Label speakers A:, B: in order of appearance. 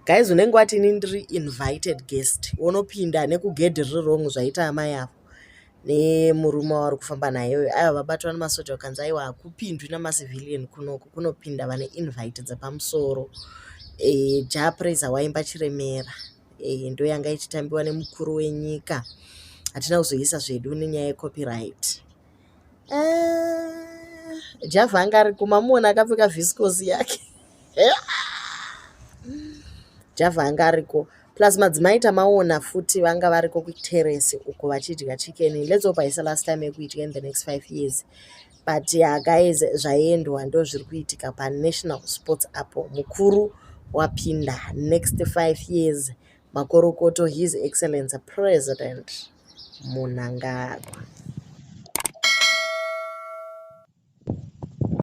A: guys unenge wati ini ndiri invited guest unopinda nekugedhi riri wrong zvaita amai avo nemurume wari kufamba naye aiva vabatwa nemasoja vakanzi aiwa hakupindwi namacivilian kunoku kunopinda vane invite dzepamusoro. Jah Prayzah waimba chiremera ndo yanga ichitambiwa nemukuru wenyika. Hatina kuzoisa zvedu nenyaya yecopyright. Javha anga ari kumamuona akapfeka viscose yake. Javha anga ariko plus madzimai tamaona futi vanga variko kuterrace uko vachidya chicken. Let's hope haisa last time yekuidya in the next 5 years. But yeah guys, zvaendwa ndo zviri kuitika panational sports apo. Mukuru wapinda next 5 years makorokoto his excellency president Mnangagwa.